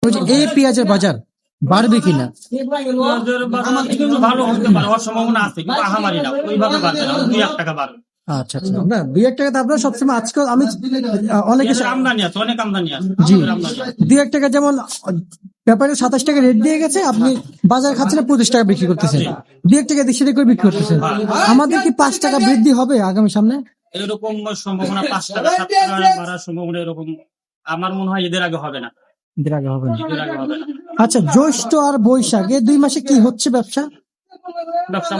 বলছি এই পেঁয়াজের বাজার বাড়বে কিনা? পেঁয়াজের বাজার কিন্তু ভালো হতে পারে, হওয়ার সম্ভাবনা আছে, কিন্তু আহামারি না, ওইভাবে বাড়বে না, 2-1 টাকা বাড়বে। আচ্ছা আচ্ছা, না 2-1 টাকা তো আপনার সবসময় আজকে আমি অনেকে পেঁয়াজের আমদানি আছে, অনেক আমদানি আছে। জি আমদানি আছে। 2-1 টাকা যেমন ব্যাপারে 27 টাকা রেট দিয়ে গেছে, আপনি বাজার খাচ্ছেন 25 টাকা বিক্রি করতেছেন, 2-1 টাকা দেশে করে বিক্রি করতেছেন। আমাদের কি 5 টাকা বৃদ্ধি হবে আগামী সামনে? এরকম সম্ভাবনা 5 টাকা 7 টাকা বাড়ার সম্ভাবনা এরকম আমার মনে হয় এদের আগে হবে না। এর আগে হবে না। এদের আগে হবে না। আচ্ছা, জ্যৈষ্ঠ আর বৈশাখ এই 2 মাসে কি হচ্ছে ব্যবসা? ব্যবসা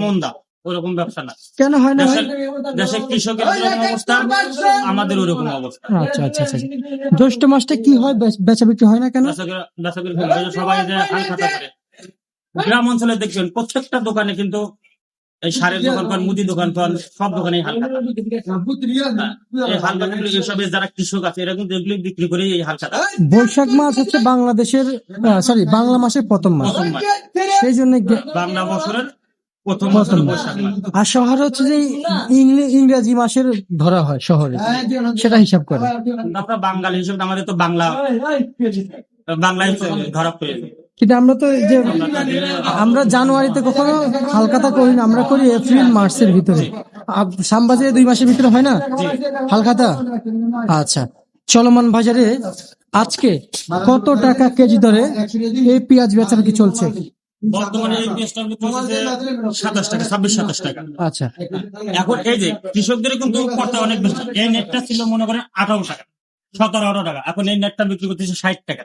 মন্দা, ওরকম ব্যবসা না। কেন হয় না ভাই? দেশে কৃষকের যেরকম অবস্থা, আমাদের ওরকম অবস্থা। আচ্ছা আচ্ছা আচ্ছা, জ্যৈষ্ঠ মাসটা কি হয়, বেচা বিক্রি হয় না কেন? সবাই যে হাল খাতা করে। গ্রাম অঞ্চলে দেখবেন প্রত্যেকটা দোকানে কিন্তু এই সারের দোকান পান, মুদি দোকান পান, সব দোকানে হাল খাতা। এই হাল খাতাগুলো এসবের যারা কৃষক আছে এরা কিন্তু এগুলি বিক্রি করে এই হাল খাতা। বৈশাখ মাস হচ্ছে বাংলাদেশের বাংলা মাসের প্রথম মাস, সেই জন্য বাংলা বছরের প্রথম বৈশাখ মাস। আর শহরে হচ্ছে যে ইংরেজি মাসের ধরা হয় শহরে, সেটা হিসাব করে। আপনার বাঙালি হিসেবে আমাদের তো বাংলায় ধরা পড়ে। কিন্তু আমরা তো যে আমরা জানুয়ারিতে কখনো হালখাতা করি না, আমরা করি এপ্রিল মার্চের ভিতরে। শ্যামবাজারে 2 মাসের ভিতরে হয় না হালখাতা? আচ্ছা, চলমান বাজারে আজকে কত টাকা কেজি দরে এই পেঁয়াজ বেচা কি চলছে? বর্তমানে এই পেঁয়াজটা 27 টাকা, 26-27 টাকা। আচ্ছা, এখন এই যে কৃষকদের কিন্তু করতে অনেক বেশি। এই নেটটা ছিল মনে করেন 18 টাকা, 17-18 টাকা, এখন এই নেটটা বিক্রি করতেছে 60 টাকা।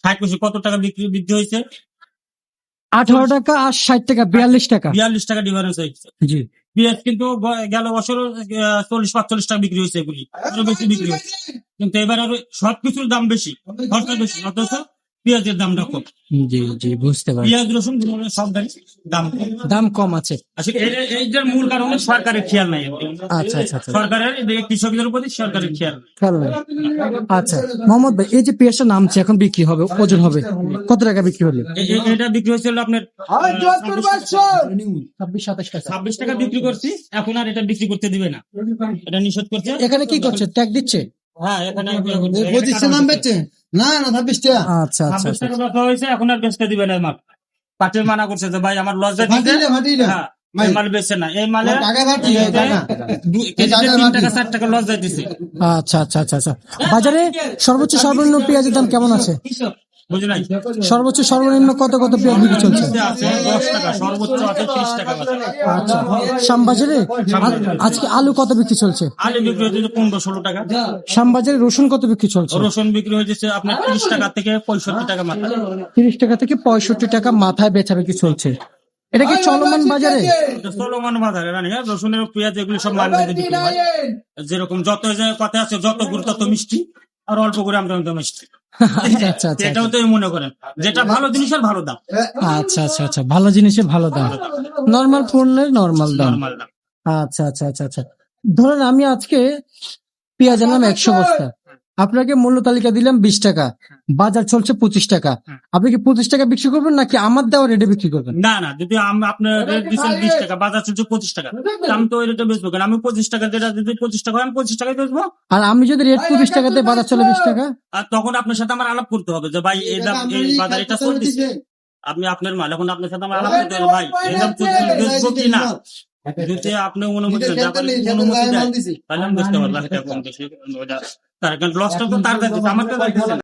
60 কত টাকা বৃদ্ধি হয়েছে? 18 টাকা আর 60 টাকা, 42 টাকা। 42 টাকা ডিফারেন্স হয়েছে। জি, পেঁয়াজ কিন্তু গেল বছর 40-45 টাকা বিক্রি হয়েছে, এগুলি আরো বেশি বিক্রি হয়েছে। কিন্তু এবার আরো সবকিছুর দাম বেশি, খরচা বেশি, অথচ পেঁয়াজের দামটা কম। জি জি, বুঝতে পারি। পেঁয়াজ রসুন সব দাম কম আছে। আসলে এইটার মূল কারণ সরকারের খেয়াল নাই। আচ্ছা আচ্ছা আচ্ছা, সরকারের কৃষকদের প্রতি সরকারের খেয়াল নেই। আচ্ছা মোহাম্মদ ভাই, এই যে পেঁয়াজটা নামছে এখন বিক্রি হবে, ওজন হবে কত টাকা বিক্রি হলো? এটা বিক্রি হয়েছিল আপনার 26-27 টাকা বিক্রি করছি। এখন আর এটা বিক্রি করতে দিবে না, এটা নিষেধ করছে। এখানে কি করছে, ট্যাগ দিচ্ছে? হ্যাঁ, এখানে আচ্ছা আচ্ছা 26 টাকা বেচা হয়েছে, এখন আর বেচতে দিবে না। মাল পাটে মানা করছে যে ভাই আমার লস যাচ্ছে, এই মাল বেচছে না, এই মালে 3-4 টাকা লস যাইতেছে। আচ্ছা আচ্ছা আচ্ছা আচ্ছা, বাজারে সর্বোচ্চ সর্বনিম্ন পেঁয়াজের দাম কেমন আছে? বুঝি নাই, সর্বোচ্চ সর্বনিম্ন কত পেঁয়াজ বিক্রি চলছে? 10 টাকা, সর্বোচ্চ আছে 30 টাকা। আচ্ছা, শ্যামবাজারে আজকে আলু কত বিক্রি চলছে? আলু বিক্রি হয়েছে 15-16 টাকা। শ্যামবাজারে রসুন কত বিক্রি চলছে? রসুন বিক্রি হয়েছে আপনার 30 টাকা থেকে 65 টাকা মাথায়। 30 টাকা থেকে 65 টাকা মাথায় বেচা বিক্রি চলছে। এটা কি চলমান বাজারে? চলমান বাজারে রসুনের, পেঁয়াজ এগুলি সব মান বেঁধে বিক্রি হয়। যেরকম যত কথা আছে, যত গুড় তত মিষ্টি, আর অল্প করে আমরা মিষ্টি। আচ্ছা আচ্ছা আচ্ছা, এটাও তো মনে করেন যেটা ভালো জিনিসের ভালো দাম। আচ্ছা আচ্ছা আচ্ছা, ভালো জিনিসের ভালো দাম, নরমাল পণ্যের নরমাল দাম। আচ্ছা আচ্ছা আচ্ছা আচ্ছা, ধরেন আমি আজকে পেঁয়াজ আনলাম 100 বস্তা, আপনাকে মূল্য তালিকা দিলাম 20 টাকা, বাজার চলছে 25 টাকা, আপনি কি 25 টাকা বিক্রি করবেন নাকি আমার দেওয়া রেটে বিক্রি করবেন? না না, যদি আপনার রেট দিচ্ছেন 20 টাকা, বাজার চলছে 25 টাকা, আমি তো ওই রেটে বেচবো কেন? আমি 25 টাকা, যেটা যদি 25 টাকা আমি 25 টাকায় বেচবো। আর আমি যদি রেট 25 টাকাতে বাজার চলে 20 টাকা, আর তখন আপনার সাথে আমার আলাপ করতে হবে যে ভাই এই দাম, এই বাজার এটা চলতেছে, আপনি আপনার মাল, এখন আপনার সাথে আমার আলাপ করতে হবে ভাই এই দাম বেচবো কি না। যদি আপনি অনুমতি দেয় তাহলে আমি বেচতে পারবো। কারণ লসটা তো তার কাছে, আমার তো